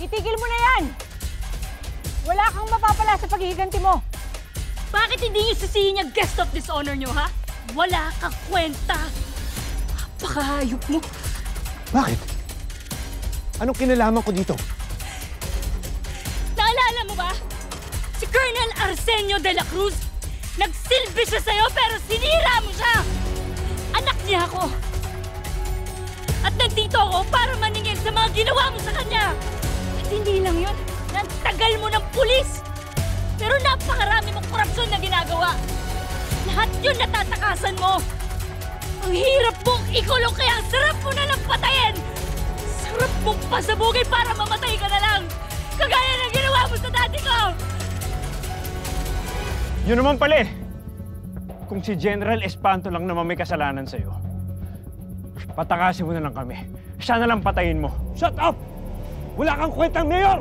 Itigil mo na yan! Wala kang mapapala sa paghihiganti mo. Bakit hindi niyo sisihin yung guest of dishonor niyo, ha? Wala kang kwenta. Napakahayop mo. Bakit? Anong kinalaman ko dito? Naalala mo ba? Si Colonel Arsenio de la Cruz. Nagsilbi siya sa'yo pero sinira mo siya. Anak niya ako. At nandito ako para maningil sa mga ginawa mo sa kanya. At hindi lang yun. Nagtagal mo ng pulis. Pero napakarami mong korupsyon na ginagawa. Lahat yun natatakasan mo. Ang hirap mong ikulong kaya ang sarap mo na lang patayin. Sarap mong pasabugin para mamatay ka na lang. Kagaya ng ginawa mo sa dati ko. Yun naman pala eh. Kung si General Espanto lang naman may kasalanan sa'yo, patakasin mo na lang kami. Siya na lang patayin mo. Shut up! Wala kang kwentang mayor!